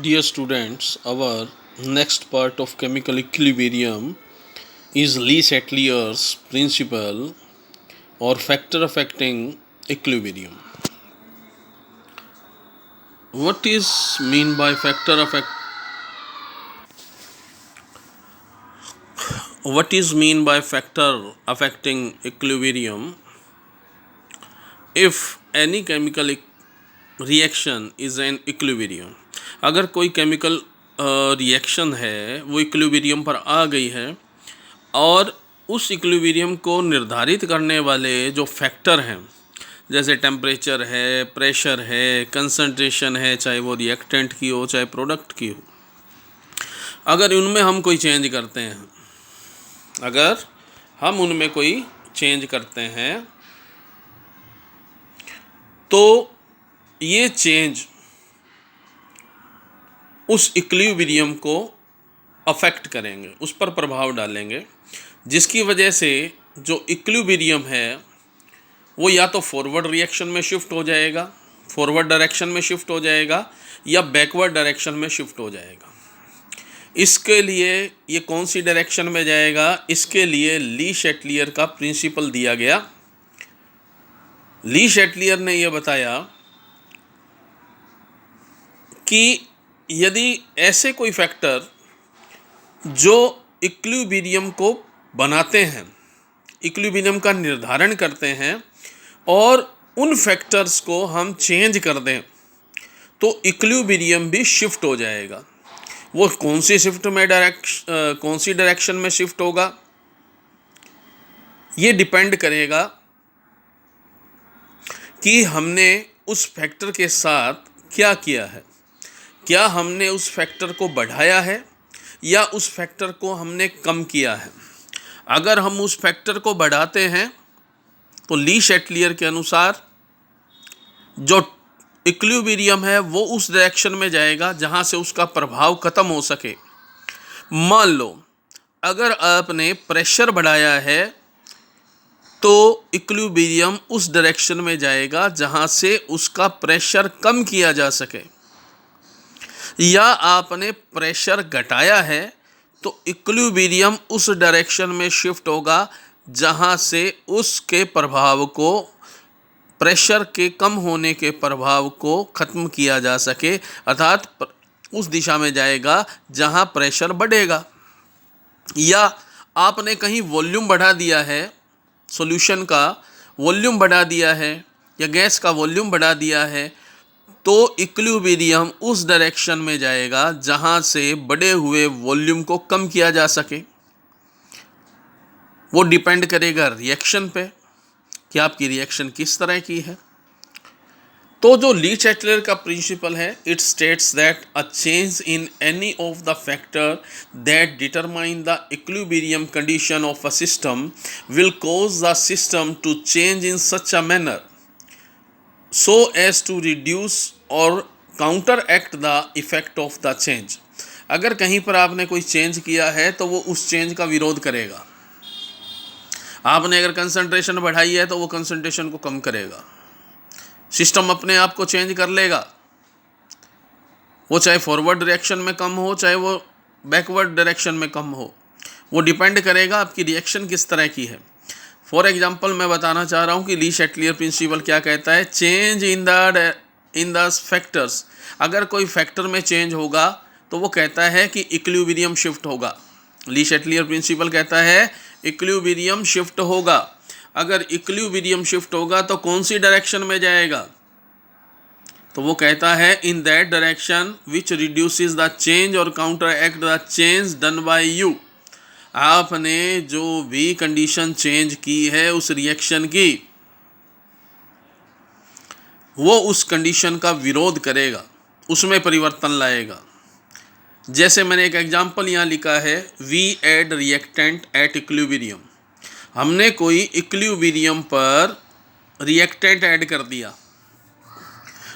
Dear students, our next part of chemical equilibrium is Le Chatelier's principle or factor affecting equilibrium. What is mean by factor affect? What is mean by factor affecting equilibrium? If any chemical reaction is an equilibrium, अगर कोई chemical reaction है वो equilibrium पर आ गई है और उस equilibrium को निर्धारित करने वाले जो फैक्टर हैं जैसे टेम्परेचर है, प्रेशर है, कंसंट्रेशन है, चाहे वो रिएक्टेंट की हो चाहे प्रोडक्ट की हो, अगर उनमें हम कोई चेंज करते हैं तो ये चेंज उस इक्विलिब्रियम को अफेक्ट करेंगे, उस पर प्रभाव डालेंगे, जिसकी वजह से जो इक्विलिब्रियम है वो या तो फॉरवर्ड रिएक्शन में शिफ्ट हो जाएगा, फॉरवर्ड डायरेक्शन में शिफ्ट हो जाएगा या बैकवर्ड डायरेक्शन में शिफ्ट हो जाएगा। इसके लिए ये कौन सी डायरेक्शन में जाएगा, इसके लिए ली शैटलियर का प्रिंसिपल दिया गया। ली शैटलियर ने यह बताया कि यदि ऐसे कोई फैक्टर जो इक्विलिब्रियम को बनाते हैं, इक्विलिब्रियम का निर्धारण करते हैं और उन फैक्टर्स को हम चेंज कर दें तो इक्विलिब्रियम भी शिफ्ट हो जाएगा। वो कौन सी डायरेक्शन में शिफ्ट होगा, ये डिपेंड करेगा कि हमने उस फैक्टर के साथ क्या किया है। क्या हमने उस फैक्टर को बढ़ाया है या उस फैक्टर को हमने कम किया है। अगर हम उस फैक्टर को बढ़ाते हैं तो ली शैटलियर के अनुसार जो इक्विलिब्रियम है वो उस डायरेक्शन में जाएगा जहां से उसका प्रभाव खत्म हो सके। मान लो अगर आपने प्रेशर बढ़ाया है तो इक्विलिब्रियम उस डायरेक्शन में जाएगा जहां से उसका प्रेशर कम किया जा सके, या आपने प्रेशर घटाया है तो इक्विलिब्रियम उस डायरेक्शन में शिफ्ट होगा जहां से उसके प्रभाव को, प्रेशर के कम होने के प्रभाव को ख़त्म किया जा सके, अर्थात उस दिशा में जाएगा जहां प्रेशर बढ़ेगा। या आपने कहीं वॉल्यूम बढ़ा दिया है, सॉल्यूशन का वॉल्यूम बढ़ा दिया है या गैस का वॉल्यूम बढ़ा दिया है तो इक्विलिब्रियम उस डायरेक्शन में जाएगा जहां से बढ़े हुए वॉल्यूम को कम किया जा सके। वो डिपेंड करेगा रिएक्शन पे कि आपकी रिएक्शन किस तरह की है। तो जो ली शैटलियर का प्रिंसिपल है, it states that a change in any of the factor that determine the equilibrium condition of a system will cause the system to change in such a manner so as to reduce or counteract the effect of the change। अगर कहीं पर आपने कोई change किया है तो वो उस चेंज का विरोध करेगा। आपने अगर कंसंट्रेशन बढ़ाई है तो वो कंसंट्रेशन को कम करेगा। सिस्टम अपने आप को चेंज कर लेगा, वो चाहे फॉरवर्ड डायरेक्शन में कम हो चाहे वो बैकवर्ड डायरेक्शन में कम हो, वो डिपेंड करेगा आपकी रिएक्शन किस तरह की है। फॉर एग्जाम्पल मैं बताना चाह रहा हूँ कि ली शैटलियर प्रिंसिपल क्या कहता है, चेंज इन द फैक्टर्स। अगर कोई फैक्टर में चेंज होगा तो वो कहता है कि इक्विलिब्रियम शिफ्ट होगा। ली शैटलियर प्रिंसिपल कहता है इक्विलिब्रियम शिफ्ट होगा। अगर इक्विलिब्रियम शिफ्ट होगा तो कौन सी डायरेक्शन में जाएगा, तो वो कहता है in that direction which reduces the change और counteract the change done by you. आपने जो भी कंडीशन चेंज की है उस रिएक्शन की, वो उस कंडीशन का विरोध करेगा, उसमें परिवर्तन लाएगा। जैसे मैंने एक एग्जांपल यहाँ लिखा है, we add reactant at equilibrium. हमने कोई इक्विलिब्रियम पर रिएक्टेंट ऐड कर दिया।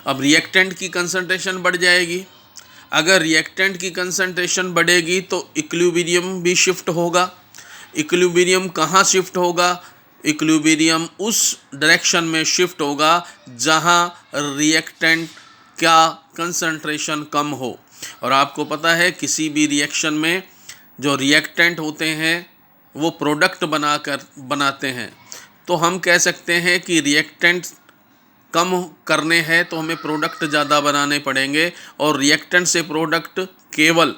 अब रिएक्टेंट की कंसंट्रेशन बढ़ जाएगी। अगर रिएक्टेंट की कंसंट्रेशन बढ़ेगी तो इक्विलिब्रियम भी शिफ्ट होगा। इक्विलिब्रियम कहाँ शिफ्ट होगा, इक्विलिब्रियम उस डायरेक्शन में शिफ्ट होगा जहाँ रिएक्टेंट का कंसंट्रेशन कम हो। और आपको पता है किसी भी रिएक्शन में जो रिएक्टेंट होते हैं वो प्रोडक्ट बनाते हैं, तो हम कह सकते हैं कि रिएक्टेंट कम करने हैं तो हमें प्रोडक्ट ज़्यादा बनाने पड़ेंगे, और रिएक्टेंट से प्रोडक्ट केवल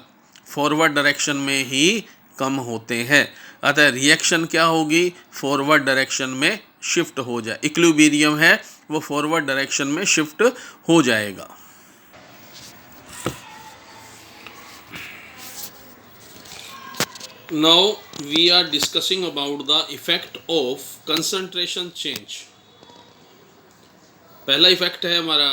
फॉरवर्ड डायरेक्शन में ही कम होते हैं। अतः रिएक्शन क्या होगी, फॉरवर्ड डायरेक्शन में शिफ्ट हो जाए। इक्विलिब्रियम है वो फॉरवर्ड डायरेक्शन में शिफ्ट हो जाएगा। Now we are discussing about the effect of concentration change. पहला इफेक्ट है हमारा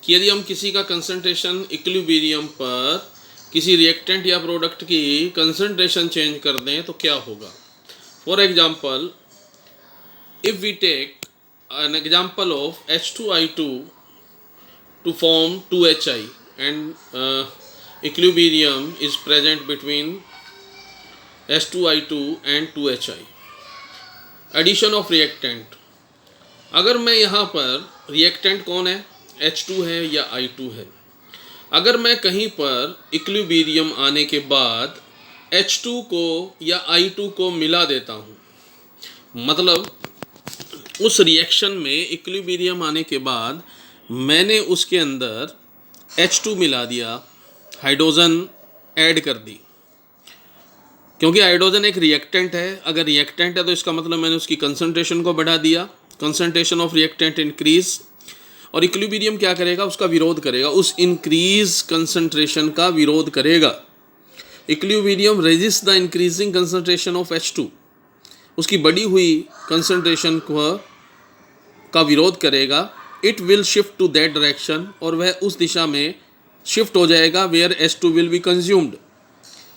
कि यदि हम किसी का कंसंट्रेशन इक्विलिब्रियम पर किसी रिएक्टेंट या प्रोडक्ट की कंसंट्रेशन चेंज कर दें तो क्या होगा। For example, if we take an example of H2I2 to form 2HI and equilibrium is present between H2I2 and 2HI. Addition of reactant, अगर मैं यहाँ पर रिएक्टेंट कौन है, H2 है या I2 है, अगर मैं कहीं पर इक्विलिब्रियम आने के बाद H2 को या I2 को मिला देता हूँ, मतलब उस रिएक्शन में इक्विलिब्रियम आने के बाद मैंने उसके अंदर H2 मिला दिया, हाइड्रोजन ऐड कर दी, क्योंकि हाइड्रोजन एक रिएक्टेंट है। अगर रिएक्टेंट है तो इसका मतलब मैंने उसकी कंसंट्रेशन को बढ़ा दिया, कंसंट्रेशन ऑफ रिएक्टेंट इंक्रीज, और इक्विलिब्रियम क्या करेगा, उसका विरोध करेगा, उस इंक्रीज कंसंट्रेशन का विरोध करेगा। Equilibrium resist the increasing concentration of H2, उसकी बढ़ी हुई कंसंट्रेशन का विरोध करेगा। It will shift to that direction, और वह उस दिशा में शिफ्ट हो जाएगा where H2 will be consumed,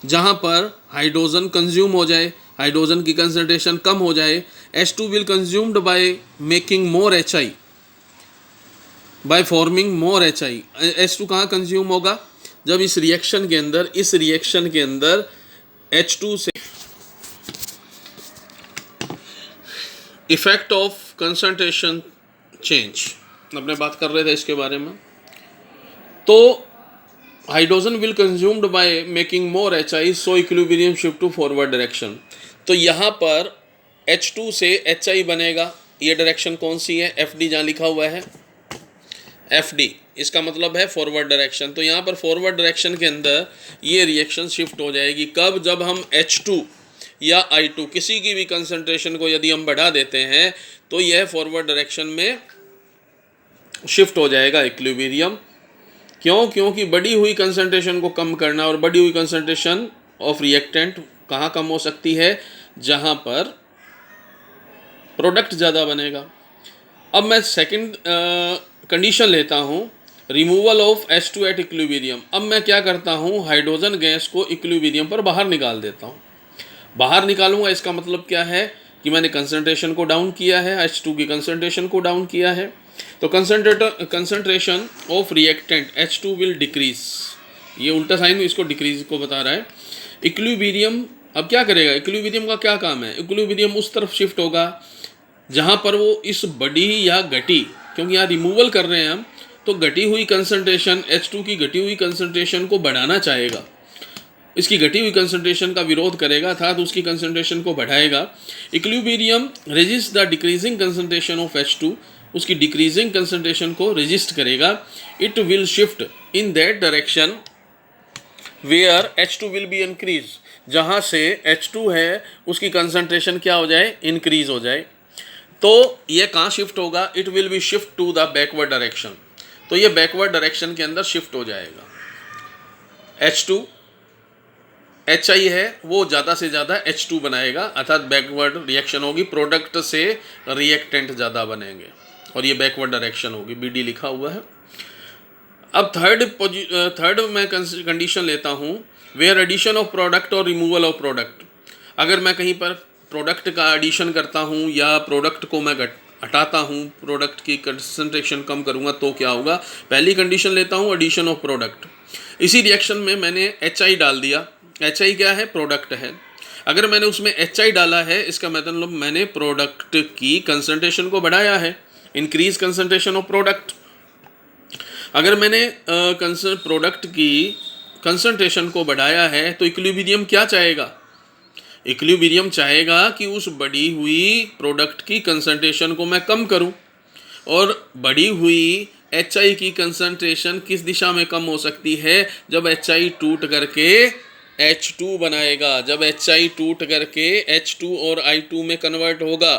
जहाँ पर हाइड्रोजन कंज्यूम हो जाए, हाइड्रोजन की कंसंट्रेशन कम हो जाए। H2 will consumed by making more HI, by forming more HI। H2 कहाँ कंज्यूम होगा, जब इस रिएक्शन के अंदर H2 से। इफेक्ट ऑफ कंसंट्रेशन चेंज, अपने बात कर रहे थे इसके बारे में। तो hydrogen will consumed by making more HI, so equilibrium shift to forward direction. तो यहाँ पर H2 से HI बनेगा, ये डायरेक्शन कौन सी है, FD, जहाँ लिखा हुआ है FD, इसका मतलब है फॉरवर्ड डायरेक्शन। तो यहाँ पर फॉरवर्ड डायरेक्शन के अंदर ये रिएक्शन शिफ्ट हो जाएगी। कब, जब हम H2 या I2 किसी की भी कंसंट्रेशन को यदि हम बढ़ा देते हैं तो यह फॉरवर्ड डायरेक्शन में शिफ्ट हो जाएगा इक्विलिब्रियम। क्यों, क्योंकि बढ़ी हुई कंसंट्रेशन को कम करना, और बढ़ी हुई कंसंट्रेशन ऑफ रिएक्टेंट कहाँ कम हो सकती है, जहाँ पर प्रोडक्ट ज़्यादा बनेगा। अब मैं सेकंड कंडीशन लेता हूँ, removal of H2 at equilibrium. अब मैं क्या करता हूँ, हाइड्रोजन गैस को इक्विलिब्रियम पर बाहर निकाल देता हूँ। बाहर निकालूंगा इसका मतलब क्या है कि मैंने कंसंट्रेशन को डाउन किया है, H2 की कंसंट्रेशन को डाउन किया है। तो concentration of reactant H2 will decrease, ये उल्टा साइन इसको डिक्रीज को बता रहा है। इक्विलिब्रियम अब क्या करेगा, इक्विलिब्रियम का क्या काम है, इक्विलिब्रियम उस तरफ शिफ्ट होगा जहाँ पर वो इस बढ़ी या घटी, क्योंकि यहाँ रिमूवल कर रहे हैं हम, तो घटी हुई कंसंट्रेशन H2 की घटी हुई कंसंट्रेशन को बढ़ाना चाहेगा, इसकी घटी हुई कंसंट्रेशन का विरोध करेगा, अर्थात उसकी कंसंट्रेशन को बढ़ाएगा। Equilibrium resist the decreasing concentration of H2, उसकी डिक्रीजिंग कंसंट्रेशन को रेजिस्ट करेगा। It will shift in that direction where H2 will be increase, जहाँ से H2 है उसकी कंसंट्रेशन क्या हो जाए, इंक्रीज हो जाए। तो ये कहाँ शिफ्ट होगा, it will be shift to the backward direction, तो ये बैकवर्ड डायरेक्शन के अंदर शिफ्ट हो जाएगा। H2 HI है वो ज़्यादा से ज़्यादा H2 बनाएगा, अर्थात बैकवर्ड रिएक्शन होगी, प्रोडक्ट से रिएक्टेंट ज़्यादा बनेंगे, और ये बैकवर्ड डायरेक्शन होगी, BD लिखा हुआ है। अब थर्ड मैं कंडीशन लेता हूँ, वेयर एडिशन ऑफ प्रोडक्ट और रिमूवल ऑफ प्रोडक्ट। अगर मैं कहीं पर प्रोडक्ट का एडिशन करता हूँ या प्रोडक्ट को मैं हटाता हूँ, प्रोडक्ट की कंसंट्रेशन कम करूँगा तो क्या होगा। पहली कंडीशन लेता हूँ एडिशन ऑफ प्रोडक्ट। इसी रिएक्शन में मैंने HI डाल दिया, HI क्या है, प्रोडक्ट है। अगर मैंने उसमें HI डाला है, इसका मतलब मैंने प्रोडक्ट की कंसंट्रेशन को बढ़ाया है, इंक्रीज कंसंट्रेशन ऑफ प्रोडक्ट। अगर मैंने प्रोडक्ट की कंसंट्रेशन को बढ़ाया है तो इक्विलिब्रियम क्या चाहेगा? इक्विलिब्रियम चाहेगा कि उस बढ़ी हुई प्रोडक्ट की कंसंट्रेशन को मैं कम करूं, और बढ़ी हुई HI की कंसंट्रेशन किस दिशा में कम हो सकती है? जब HI टूट करके H2 बनाएगा, जब HI टूट करके H2 और I2 में कन्वर्ट होगा।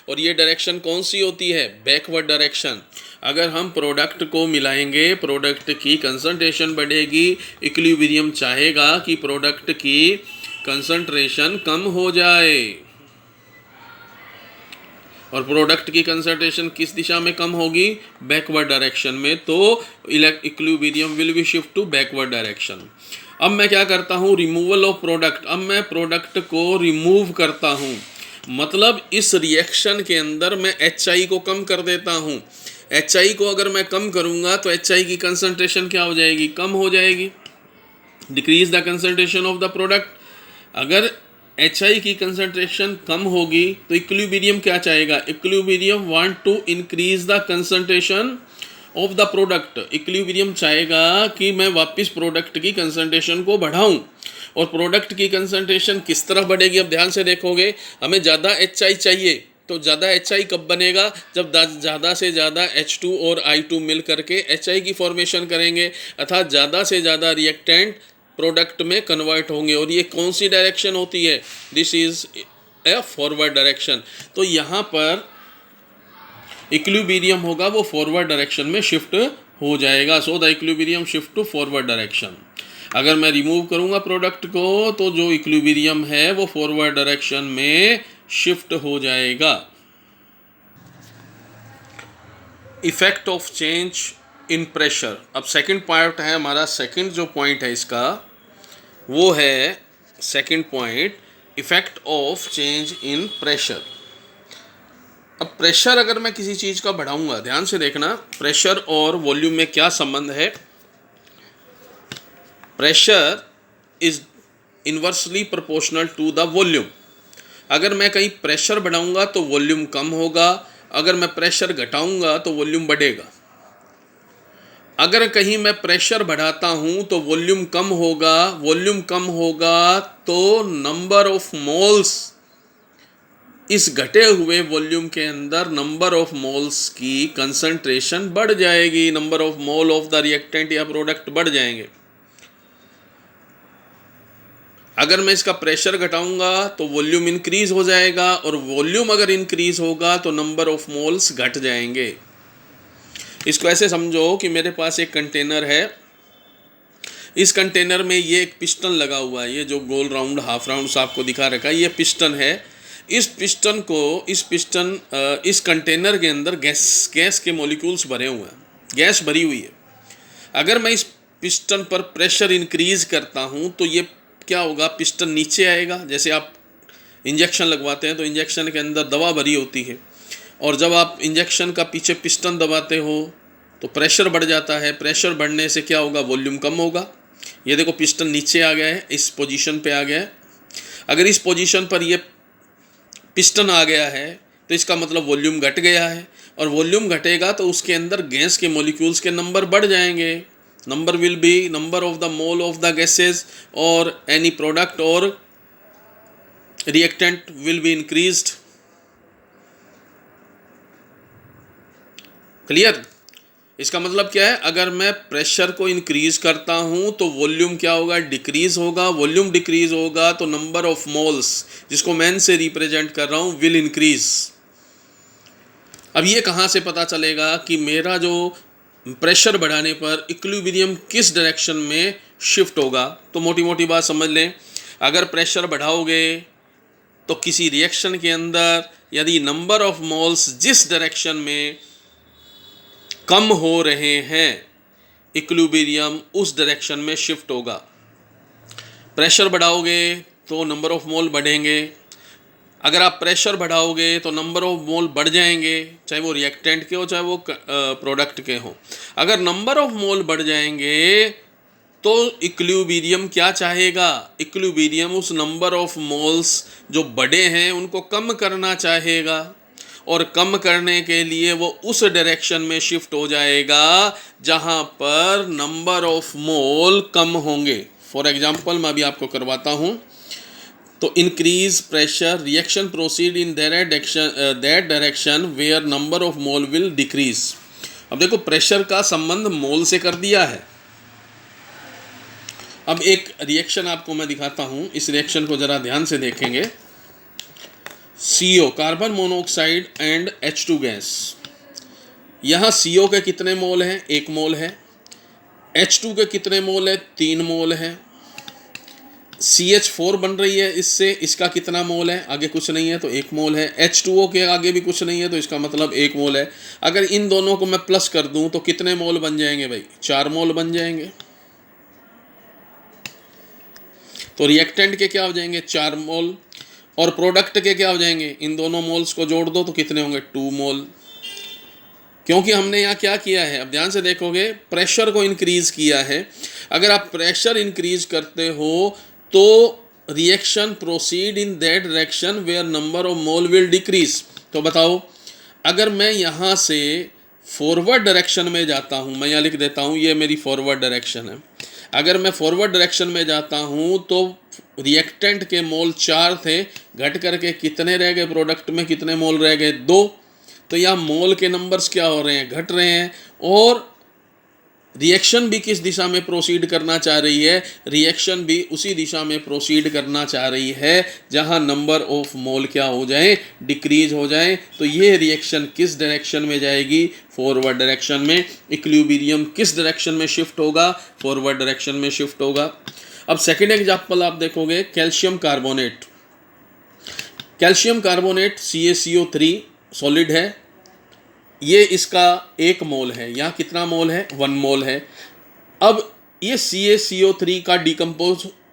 और ये डायरेक्शन कौन सी होती है? Backward direction. अगर हम प्रोडक्ट को मिलाएंगे, प्रोडक्ट की कंसंट्रेशन बढ़ेगी, इक्विलिब्रियम चाहेगा कि प्रोडक्ट की कंसंट्रेशन कम हो जाए। और प्रोडक्ट की कंसंट्रेशन किस दिशा में कम होगी? बैकवर्ड डायरेक्शन में। तो equilibrium will be shift to backward direction. अब मैं क्या करता हूँ? Removal of product. अब मैं प्रोडक्ट को रिमूव करता हूँ, मतलब इस रिएक्शन के अंदर मैं HI को कम कर देता हूँ। HI को अगर मैं कम करूँगा तो HI की कंसंट्रेशन क्या हो जाएगी? कम हो जाएगी। Decrease the concentration of the product. अगर HI की कंसंट्रेशन कम होगी तो इक्विलिब्रियम क्या चाहेगा? Equilibrium want to increase the concentration of the product. Equilibrium चाहेगा कि मैं वापस प्रोडक्ट की कंसंट्रेशन को बढ़ाऊं। और प्रोडक्ट की कंसंट्रेशन किस तरह बढ़ेगी? अब ध्यान से देखोगे, हमें ज़्यादा HI चाहिए, तो ज़्यादा HI कब बनेगा? जब ज़्यादा से ज़्यादा H2 और I2 मिल करके HI की फॉर्मेशन करेंगे, अर्थात ज़्यादा से ज़्यादा रिएक्टेंट प्रोडक्ट में कन्वर्ट होंगे। और ये कौन सी डायरेक्शन होती है? This is a forward direction. तो यहाँ पर इक्विलिब्रियम होगा वो फॉरवर्ड डायरेक्शन में शिफ्ट हो जाएगा। So the equilibrium shift to forward direction. अगर मैं रिमूव करूँगा प्रोडक्ट को तो जो इक्विलिब्रियम है वो फॉरवर्ड डायरेक्शन में शिफ्ट हो जाएगा। Effect of change in pressure. अब सेकंड पार्ट है हमारा, सेकंड जो पॉइंट है इसका वो है second point, effect of change in pressure. अब प्रेशर अगर मैं किसी चीज़ का बढ़ाऊंगा, ध्यान से देखना, प्रेशर और वॉल्यूम में क्या संबंध है? Pressure is inversely proportional to the volume. अगर मैं कहीं प्रेशर बढ़ाऊंगा तो वॉल्यूम कम होगा, अगर मैं प्रेशर घटाऊंगा तो वॉल्यूम बढ़ेगा। अगर कहीं मैं प्रेशर बढ़ाता हूं तो वॉल्यूम कम होगा, वॉल्यूम कम होगा तो नंबर ऑफ मोल्स, इस घटे हुए वॉल्यूम के अंदर नंबर ऑफ मोल्स की कंसंट्रेशन बढ़ जाएगी, number of mole of the reactant या प्रोडक्ट बढ़ जाएंगे। अगर मैं इसका प्रेशर घटाऊंगा तो वॉल्यूम इंक्रीज हो जाएगा, और वॉल्यूम अगर इंक्रीज होगा तो नंबर ऑफ मोल्स घट जाएंगे। इसको ऐसे समझो कि मेरे पास एक कंटेनर है, इस कंटेनर में ये एक पिस्टन लगा हुआ है, ये जो गोल राउंड हाफ राउंड आपको दिखा रखा है ये पिस्टन है। इस कंटेनर के अंदर गैस के मॉलिक्यूल्स भरे हुए हैं, गैस भरी हुई है। अगर मैं इस पिस्टन पर प्रेशर इंक्रीज करता हूँ तो ये क्या होगा? पिस्टन नीचे आएगा। जैसे आप इंजेक्शन लगवाते हैं तो इंजेक्शन के अंदर दवा भरी होती है, और जब आप इंजेक्शन का पीछे पिस्टन दबाते हो तो प्रेशर बढ़ जाता है। प्रेशर बढ़ने से क्या होगा? वॉल्यूम कम होगा। ये देखो पिस्टन नीचे आ गया है, इस पोजीशन पे आ गया है। अगर इस पोजीशन पर ये पिस्टन आ गया है तो इसका मतलब वॉल्यूम घट गया है, और वॉल्यूम घटेगा तो उसके अंदर गैस के मॉलिक्यूल्स के नंबर बढ़ जाएंगे। Number will be number of the mole of the gases और एनी प्रोडक्ट और reactant will be increased. Clear? इसका मतलब क्या है? अगर मैं प्रेशर को इंक्रीज करता हूं तो वॉल्यूम क्या होगा? डिक्रीज होगा। वॉल्यूम डिक्रीज होगा तो नंबर ऑफ मोल्स, जिसको मैं से रिप्रेजेंट कर रहा हूं, विल इंक्रीज। अब ये कहां से पता चलेगा कि मेरा जो प्रेशर बढ़ाने पर इक्विलिब्रियम किस डायरेक्शन में शिफ्ट होगा? तो मोटी मोटी बात समझ लें, अगर प्रेशर बढ़ाओगे तो किसी रिएक्शन के अंदर यदि नंबर ऑफ मोल्स जिस डायरेक्शन में कम हो रहे हैं, इक्विलिब्रियम उस डायरेक्शन में शिफ्ट होगा। प्रेशर बढ़ाओगे तो नंबर ऑफ मोल बढ़ेंगे। अगर आप प्रेशर बढ़ाओगे तो नंबर ऑफ मोल बढ़ जाएंगे, चाहे वो रिएक्टेंट के हो चाहे वो प्रोडक्ट के हो। अगर नंबर ऑफ मोल बढ़ जाएंगे तो इक्विलिब्रियम क्या चाहेगा? इक्विलिब्रियम उस नंबर ऑफ मोल्स जो बड़े हैं उनको कम करना चाहेगा। और कम करने के लिए वो उस डायरेक्शन में शिफ्ट हो जाएगा जहां पर नंबर ऑफ मोल कम होंगे। फॉर एग्जांपल मैं अभी आपको करवाता हूं। तो increase pressure, reaction proceed in that direction where number of mole will decrease. अब देखो प्रेशर का संबंध मोल से कर दिया है। अब एक रिएक्शन आपको मैं दिखाता हूं, इस रिएक्शन को जरा ध्यान से देखेंगे। CO carbon monoxide and H2 gas. यहाँ CO के कितने मोल हैं? 1 मोल है। H2 के कितने मोल है? 3 मोल है। CH4 बन रही है इससे, इसका कितना मोल है? आगे कुछ नहीं है तो 1 मोल है। H2O के आगे भी कुछ नहीं है तो इसका मतलब 1 मोल है। अगर इन दोनों को मैं प्लस कर दूं तो कितने मोल बन जाएंगे भाई? 4 मोल बन जाएंगे। तो रिएक्टेंट के क्या हो जाएंगे? 4 मोल। और प्रोडक्ट के क्या हो जाएंगे? इन दोनों मोल्स को जोड़ दो तो कितने होंगे? 2 मोल। क्योंकि हमने यहाँ क्या किया है, अब ध्यान से देखोगे, प्रेशर को इंक्रीज किया है। अगर आप प्रेशर इंक्रीज करते हो तो reaction proceed in that direction where number of mole will decrease. तो बताओ, अगर मैं यहाँ से फॉरवर्ड डायरेक्शन में जाता हूँ, मैं यहाँ लिख देता हूँ, ये मेरी फॉरवर्ड डायरेक्शन है। अगर मैं फॉरवर्ड डायरेक्शन में जाता हूँ तो रिएक्टेंट के मोल 4 थे, घट करके कितने रह गए? प्रोडक्ट में कितने मोल रह गए? 2। तो यहाँ मोल के नंबर्स क्या हो रहे हैं? घट रहे हैं। और रिएक्शन भी किस दिशा में प्रोसीड करना चाह रही है? रिएक्शन भी उसी दिशा में प्रोसीड करना चाह रही है जहां नंबर ऑफ मोल क्या हो जाए? डिक्रीज हो जाए। तो ये रिएक्शन किस डायरेक्शन में जाएगी? फॉरवर्ड डायरेक्शन में। इक्विलिब्रियम किस डायरेक्शन में शिफ्ट होगा? फॉरवर्ड डायरेक्शन में शिफ्ट होगा। अब सेकेंड एग्जाम्पल आप देखोगे, calcium carbonate. Calcium carbonate CaCO3 solid है, ये इसका 1 मोल है। यहाँ कितना मोल है? 1 मोल है। अब ये CaCO3 का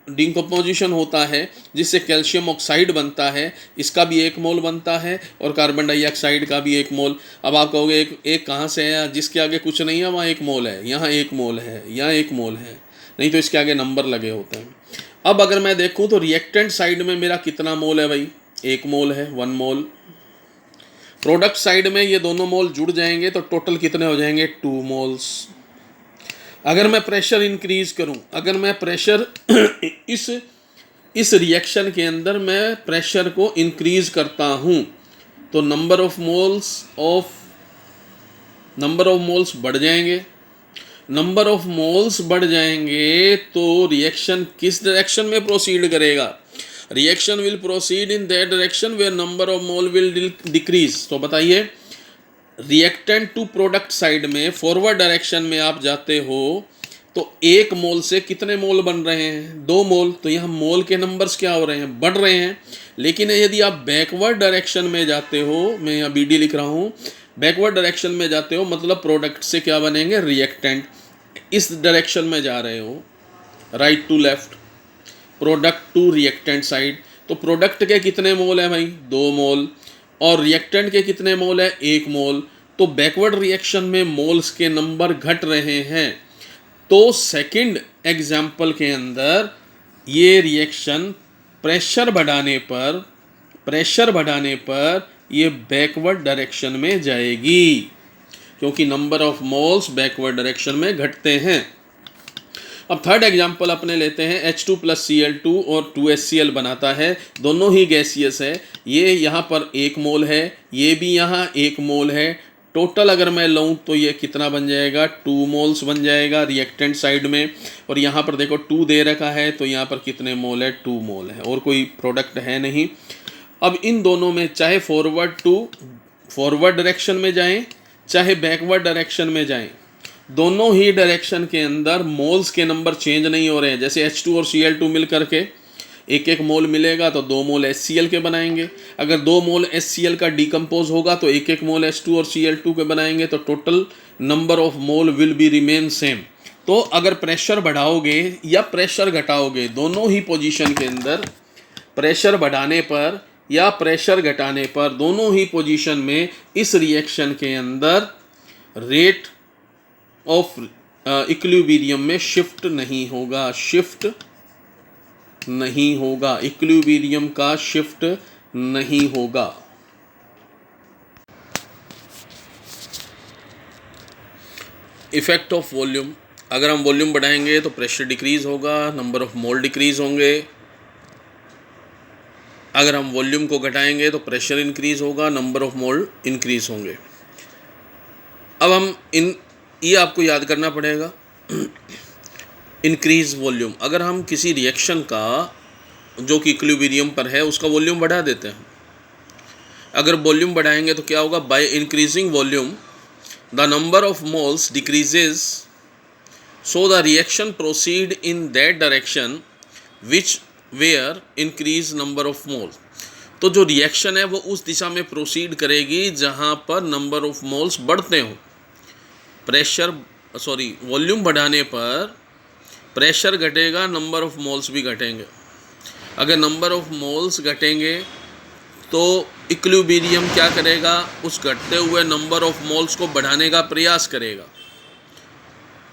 डिकम्पोजिशन होता है जिससे कैल्शियम ऑक्साइड बनता है, इसका भी 1 मोल बनता है, और कार्बन डाइऑक्साइड का भी 1 मोल। अब आप कहोगे एक कहाँ से है? जिसके आगे कुछ नहीं है वहाँ 1 मोल है, यहाँ 1 मोल है, यहाँ 1 मोल है, नहीं तो इसके आगे नंबर लगे होते हैं। अब अगर मैं देखूँ तो रिएक्टेंट साइड में मेरा कितना मोल है भाई? 1 मोल है, 1 मोल। प्रोडक्ट साइड में ये दोनों मोल जुड़ जाएंगे तो टोटल कितने हो जाएंगे? 2 मोल्स। अगर मैं प्रेशर इंक्रीज करूं, अगर मैं प्रेशर इस रिएक्शन के अंदर मैं प्रेशर को इंक्रीज करता हूं तो नंबर ऑफ मोल्स बढ़ जाएंगे। नंबर ऑफ मोल्स बढ़ जाएंगे तो रिएक्शन किस डायरेक्शन में प्रोसीड करेगा? Reaction will proceed in that direction where number of mole will decrease. तो बताइए, रिएक्टेंट टू प्रोडक्ट साइड में फॉरवर्ड डायरेक्शन में आप जाते हो तो 1 मोल से कितने मोल बन रहे हैं? 2 मोल। तो यहाँ मोल के नंबर्स क्या हो रहे हैं? बढ़ रहे हैं। लेकिन यदि आप बैकवर्ड डायरेक्शन में जाते हो, मैं यहाँ BD लिख रहा हूँ, बैकवर्ड डायरेक्शन में जाते हो मतलब प्रोडक्ट से क्या बनेंगे? रिएक्टेंट। इस डायरेक्शन में जा रहे हो, right to left, product to reactant side. तो प्रोडक्ट के कितने मोल है भाई? 2 मोल। और रिएक्टेंट के कितने मोल है? 1 मोल। तो बैकवर्ड रिएक्शन में मोल्स के नंबर घट रहे हैं। तो सेकंड एग्जाम्पल के अंदर ये रिएक्शन प्रेशर बढ़ाने पर ये बैकवर्ड डायरेक्शन में जाएगी, क्योंकि number of moles backward direction में घटते हैं। अब थर्ड एग्जाम्पल अपने लेते हैं, H2 + Cl2 और 2HCl बनाता है, दोनों ही गैसियस है। ये यहाँ पर 1 मोल है, ये भी यहाँ 1 मोल है। टोटल अगर मैं लूँ तो ये कितना बन जाएगा? 2 मोल्स बन जाएगा रिएक्टेंट साइड में। और यहाँ पर देखो 2 दे रखा है तो यहाँ पर कितने मोल है? 2 मोल है, और कोई प्रोडक्ट है नहीं। अब इन दोनों में चाहे फॉरवर्ड डायरेक्शन में जाएं चाहे बैकवर्ड डायरेक्शन में जाएं, दोनों ही डायरेक्शन के अंदर मोल्स के नंबर चेंज नहीं हो रहे हैं। जैसे H2 और Cl2 मिल करके 1 मोल मिलेगा तो 2 मोल HCl के बनाएंगे। अगर 2 मोल HCl का डिकम्पोज होगा तो 1 मोल H2 और Cl2 के बनाएंगे। तो total number of mole will be remain same. तो अगर प्रेशर बढ़ाओगे या प्रेशर घटाओगे, दोनों ही पोजीशन के अंदर प्रेशर बढ़ाने पर या प्रेशर घटाने पर, दोनों ही पोजीशन में इस रिएक्शन के अंदर रेट ऑफ इक्विलिब्रियम में शिफ्ट नहीं होगा, इक्विलिब्रियम का शिफ्ट नहीं होगा। इफ़ेक्ट ऑफ वॉल्यूम, अगर हम वॉल्यूम बढ़ाएंगे तो प्रेशर डिक्रीज़ होगा, नंबर ऑफ मोल डिक्रीज़ होंगे। अगर हम वॉल्यूम को घटाएंगे तो प्रेशर इंक्रीज़ होगा, नंबर ऑफ मोल इंक्रीज़ होंगे। अब हम ये आपको याद करना पड़ेगा। इंक्रीज़ वॉल्यूम, अगर हम किसी रिएक्शन का जो कि इक्विलिब्रियम पर है उसका वॉल्यूम बढ़ा देते हैं, अगर वॉल्यूम बढ़ाएंगे तो क्या होगा, by increasing volume the number of moles decreases, so the reaction proceed in that direction which where increase number of mole. तो जो रिएक्शन है वो उस दिशा में प्रोसीड करेगी जहाँ पर नंबर ऑफ मोल्स बढ़ते हों। वॉल्यूम बढ़ाने पर प्रेशर घटेगा, नंबर ऑफ मोल्स भी घटेंगे। अगर नंबर ऑफ मोल्स घटेंगे तो इक्विलिब्रियम क्या करेगा, उस घटते हुए नंबर ऑफ मोल्स को बढ़ाने का प्रयास करेगा।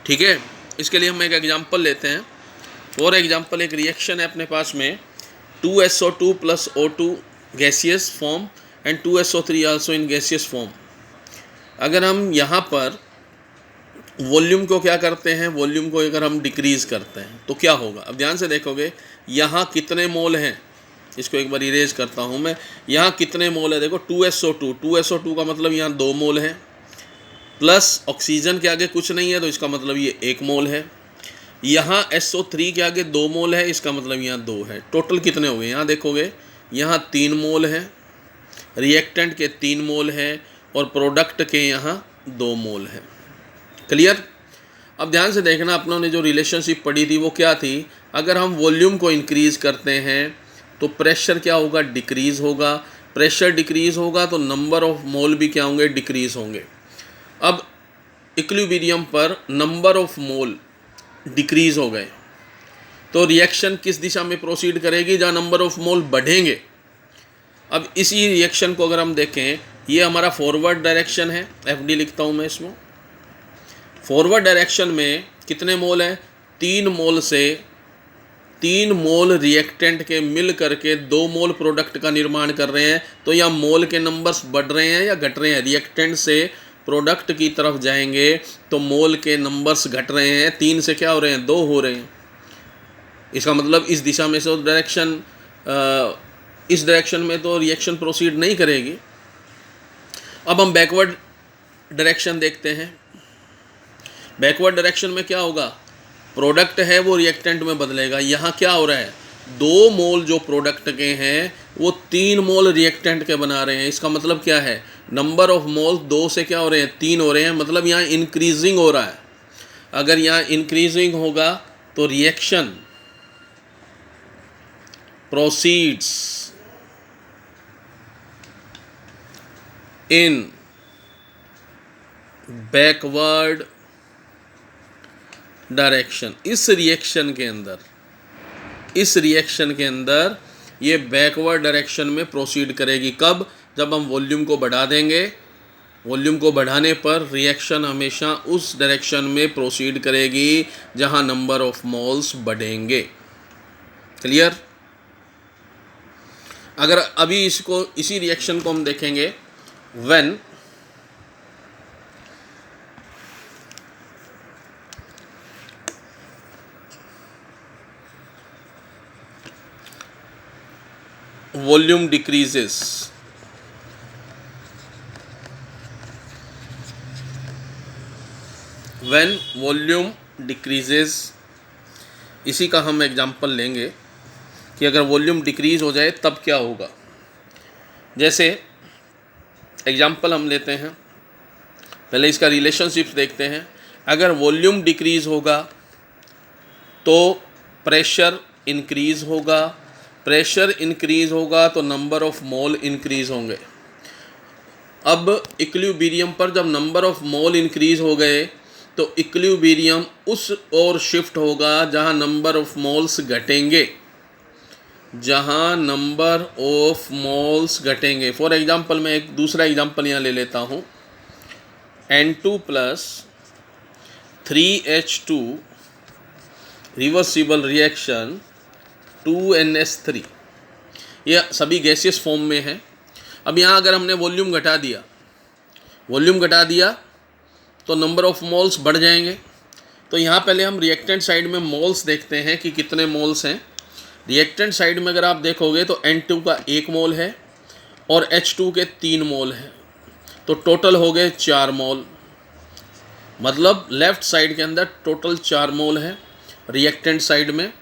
ठीक है, इसके लिए हम एक एग्जांपल लेते हैं। फॉर एग्जांपल, एक रिएक्शन है अपने पास में 2SO2 + O2 gaseous form and 2SO3 also in gaseous form. अगर हम यहाँ पर वॉल्यूम को क्या करते हैं, वॉल्यूम को अगर हम डिक्रीज़ करते हैं तो क्या होगा। अब ध्यान से देखोगे यहाँ कितने मोल हैं, इसको एक बार इरेज करता हूँ मैं। यहाँ कितने मोल है, देखो 2SO2 का मतलब यहाँ 2 मोल है, प्लस ऑक्सीजन के आगे कुछ नहीं है तो इसका मतलब ये 1 मोल है। यहाँ SO3 के आगे 2 मोल है, इसका मतलब यहाँ 2 है। टोटल कितने हो गए, यहाँ देखोगे यहाँ 3 मोल है, रिएक्टेंट के 3 मोल है और प्रोडक्ट के यहाँ 2 मोल है। क्लियर। अब ध्यान से देखना, अपनों ने जो रिलेशनशिप पढ़ी थी वो क्या थी, अगर हम वॉल्यूम को इंक्रीज़ करते हैं तो प्रेशर क्या होगा, डिक्रीज़ होगा। प्रेशर डिक्रीज़ होगा तो नंबर ऑफ मोल भी क्या होंगे, डिक्रीज़ होंगे। अब इक्विलिब्रियम पर नंबर ऑफ मोल डिक्रीज़ हो गए तो रिएक्शन किस दिशा में प्रोसीड करेगी, जहाँ नंबर ऑफ मोल बढ़ेंगे। अब इसी रिएक्शन को अगर हम देखें, ये हमारा फॉरवर्ड डायरेक्शन है, FD लिखता हूँ मैं इसमें। फॉरवर्ड डायरेक्शन में कितने मोल हैं, 3 मोल से 3 मोल रिएक्टेंट के मिल करके 2 मोल प्रोडक्ट का निर्माण कर रहे हैं। तो यहाँ मोल के नंबर्स बढ़ रहे हैं या घट रहे हैं, रिएक्टेंट से प्रोडक्ट की तरफ जाएंगे तो मोल के नंबर्स घट रहे हैं, 3 से क्या हो रहे हैं, 2 हो रहे हैं। इसका मतलब इस दिशा में से इस डायरेक्शन में तो रिएक्शन प्रोसीड नहीं करेगी। अब हम बैकवर्ड डायरेक्शन देखते हैं। बैकवर्ड डायरेक्शन में क्या होगा, प्रोडक्ट है वो रिएक्टेंट में बदलेगा। यहाँ क्या हो रहा है, 2 मोल जो प्रोडक्ट के हैं वो 3 मोल रिएक्टेंट के बना रहे हैं। इसका मतलब क्या है, नंबर ऑफ मोल 2 से क्या हो रहे हैं, 3 हो रहे हैं। मतलब यहाँ इंक्रीजिंग हो रहा है। अगर यहाँ इंक्रीजिंग होगा तो रिएक्शन प्रोसीड्स इन बैकवर्ड डायरेक्शन। इस रिएक्शन के अंदर ये बैकवर्ड डायरेक्शन में प्रोसीड करेगी। कब, जब हम वॉल्यूम को बढ़ा देंगे। वॉल्यूम को बढ़ाने पर रिएक्शन हमेशा उस डायरेक्शन में प्रोसीड करेगी जहां नंबर ऑफ मोल्स बढ़ेंगे। क्लियर। अगर अभी इसी रिएक्शन को हम देखेंगे, when volume decreases, when volume decreases, इसी का हम एग्जांपल लेंगे कि अगर वॉल्यूम डिक्रीज हो जाए तब क्या होगा। जैसे एग्जांपल हम लेते हैं, पहले इसका रिलेशनशिप देखते हैं। अगर वॉल्यूम डिक्रीज होगा तो प्रेशर इंक्रीज होगा, प्रेशर इंक्रीज होगा तो नंबर ऑफ मोल इंक्रीज होंगे। अब इक्विलिब्रियम पर जब नंबर ऑफ मोल इंक्रीज हो गए तो इक्विलिब्रियम उस ओर शिफ्ट होगा जहां नंबर ऑफ मोल्स घटेंगे, जहां नंबर ऑफ मोल्स घटेंगे। फॉर एग्जांपल, मैं एक दूसरा एग्जांपल यहाँ ले लेता हूँ। N2 + 3H2 reversible reaction 2NS3, ये सभी गैसियस फॉर्म में है। अब यहाँ अगर हमने वॉल्यूम घटा दिया तो नंबर ऑफ मोल्स बढ़ जाएंगे। तो यहाँ पहले हम रिएक्टेंट साइड में मोल्स देखते हैं कि कितने मोल्स हैं। रिएक्टेंट साइड में अगर आप देखोगे तो N2 का 1 मोल है और H2 के 3 मोल हैं, तो टोटल हो गए 4 मोल। मतलब लेफ़्ट साइड के अंदर टोटल 4 मोल है रिएक्टेंट साइड में,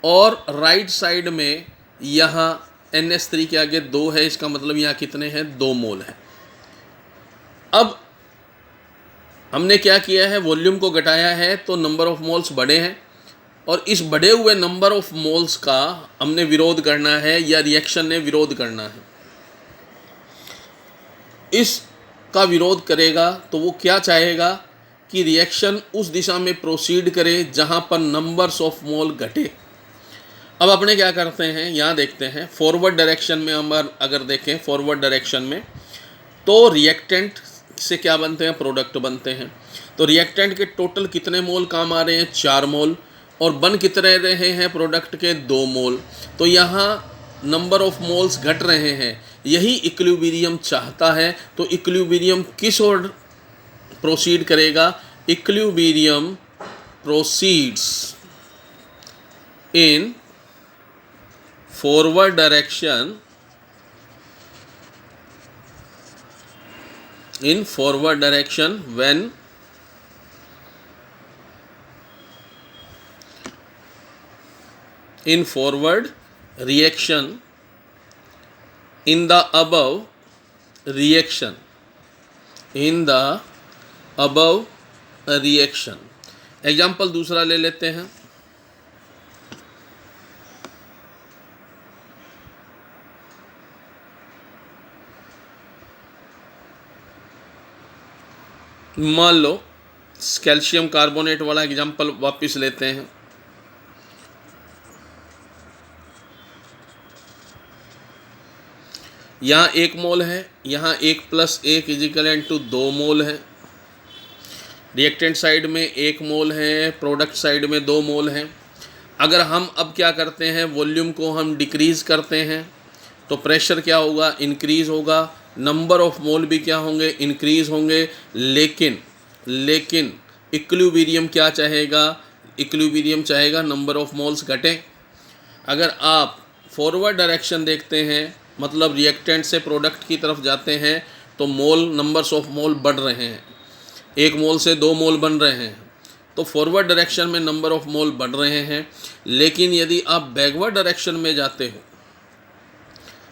और राइट साइड में यहाँ NH3 के आगे 2 है, इसका मतलब यहाँ कितने हैं, 2 मोल है। अब हमने क्या किया है, वॉल्यूम को घटाया है तो नंबर ऑफ मोल्स बढ़े हैं, और इस बढ़े हुए नंबर ऑफ मोल्स का हमने विरोध करना है या रिएक्शन ने विरोध करना है। इसका विरोध करेगा तो वो क्या चाहेगा कि रिएक्शन उस दिशा में प्रोसीड करे जहाँ पर नंबर्स ऑफ मोल घटे। अब अपने क्या करते हैं, यहाँ देखते हैं फॉरवर्ड डायरेक्शन में। हम अगर देखें फॉरवर्ड डायरेक्शन में तो रिएक्टेंट से क्या बनते हैं, प्रोडक्ट बनते हैं। तो रिएक्टेंट के टोटल कितने मोल काम आ रहे हैं, 4 मोल, और बन कितने रहे हैं प्रोडक्ट के, 2 मोल। तो यहाँ नंबर ऑफ मोल्स घट रहे हैं, यही इक्विलिब्रियम चाहता है। तो इक्विलिब्रियम किस ओर प्रोसीड करेगा, equilibrium proceeds in forward direction, in forward direction when in forward reaction in the above reaction, in the above reaction। Example दूसरा ले लेते हैं। मान लो कैल्शियम कार्बोनेट वाला एग्जाम्पल वापस लेते हैं। यहाँ 1 मोल है, यहाँ 1 + 1 = 2 मोल है। रिएक्टेंट साइड में 1 मोल है, प्रोडक्ट साइड में 2 मोल हैं। अगर हम अब क्या करते हैं, वॉल्यूम को हम डिक्रीज़ करते हैं तो प्रेशर क्या होगा, इंक्रीज़ होगा, नंबर ऑफ मोल भी क्या होंगे, इंक्रीज़ होंगे। लेकिन इक्विलिब्रियम क्या चाहेगा, इक्विलिब्रियम चाहेगा नंबर ऑफ मोल्स घटे। अगर आप फॉरवर्ड डायरेक्शन देखते हैं, मतलब रिएक्टेंट से प्रोडक्ट की तरफ जाते हैं, तो मोल, नंबर्स ऑफ मोल बढ़ रहे हैं, 1 मोल से 2 मोल बन रहे हैं। तो फॉरवर्ड डायरेक्शन में नंबर ऑफ मोल बढ़ रहे हैं। लेकिन यदि आप बैकवर्ड डायरेक्शन में जाते हो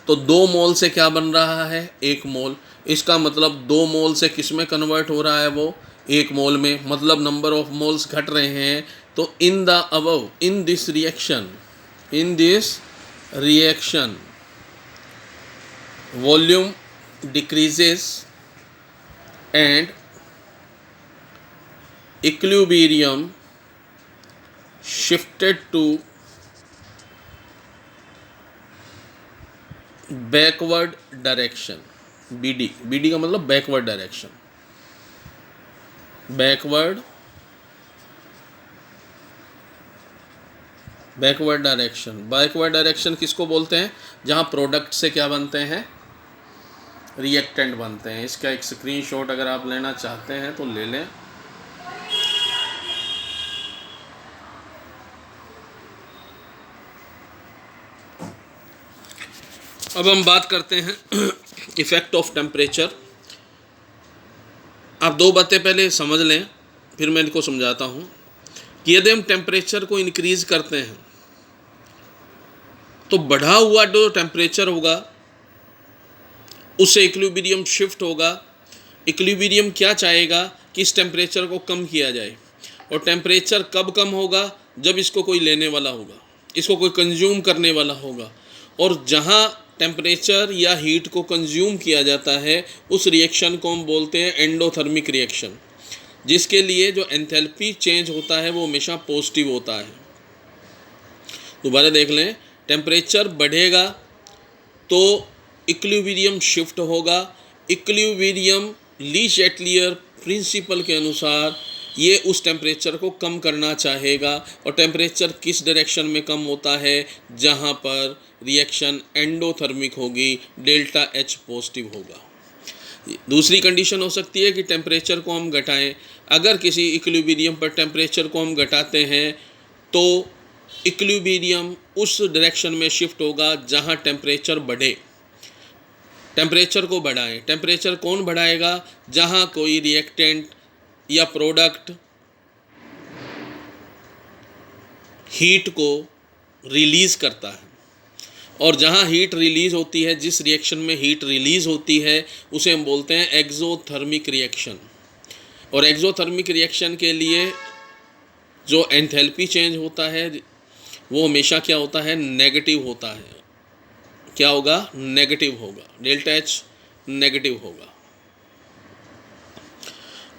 तो 2 मोल से क्या बन रहा है, 1 मोल। इसका मतलब 2 मोल से किस में कन्वर्ट हो रहा है, वो 1 मोल में। मतलब नंबर ऑफ मोल्स घट रहे हैं। तो in the above, in this reaction volume decreases and equilibrium shifted to backward direction, BD का मतलब बैकवर्ड डायरेक्शन। बैकवर्ड डायरेक्शन किसको बोलते हैं, जहाँ प्रोडक्ट से क्या बनते हैं, रिएक्टेंट बनते हैं। इसका एक स्क्रीनशॉट अगर आप लेना चाहते हैं तो ले लें। अब हम बात करते हैं इफ़ेक्ट ऑफ टेम्परेचर। आप 2 बातें पहले समझ लें, फिर मैं इनको समझाता हूँ कि यदि हम टेम्परेचर को इंक्रीज़ करते हैं तो बढ़ा हुआ जो टेम्परेचर होगा उससे इक्विलिब्रियम शिफ्ट होगा। इक्विलिब्रियम क्या चाहेगा कि इस टेम्परेचर को कम किया जाए, और टेम्परेचर कब कम होगा, जब इसको कोई लेने वाला होगा, इसको कोई कंज्यूम करने वाला होगा। और जहाँ टेम्परेचर या हीट को कंज्यूम किया जाता है उस रिएक्शन को हम बोलते हैं एंडोथर्मिक रिएक्शन, जिसके लिए जो एंथैल्पी चेंज होता है वो हमेशा पॉजिटिव होता है। दोबारा देख लें, टेम्परेचर बढ़ेगा तो इक्विलिब्रियम शिफ्ट होगा। इक्विलिब्रियम ली चैटलियर प्रिंसिपल के अनुसार ये उस टेम्परेचर को कम करना चाहेगा। और टेम्परेचर किस डायरेक्शन में कम होता है, जहाँ पर रिएक्शन एंडोथर्मिक होगी, ΔH पॉजिटिव होगा। दूसरी कंडीशन हो सकती है कि टेम्परेचर को हम घटाएं, अगर किसी इक्विलिब्रियम पर टेम्परेचर को हम घटाते हैं तो इक्विलिब्रियम उस डायरेक्शन में शिफ्ट होगा जहाँ टेम्परेचर बढ़े। टेम्परेचर को बढ़ाएं। टेम्परेचर कौन बढ़ाएगा? जहाँ कोई रिएक्टेंट या प्रोडक्ट हीट को रिलीज़ करता है, और जहाँ हीट रिलीज़ होती है, जिस रिएक्शन में हीट रिलीज़ होती है उसे हम बोलते हैं एक्सोथर्मिक रिएक्शन। और एक्सोथर्मिक रिएक्शन के लिए जो एंथैल्पी चेंज होता है वो हमेशा क्या होता है? नेगेटिव होता है। क्या होगा? नेगेटिव होगा। डेल्टा एच नेगेटिव होगा।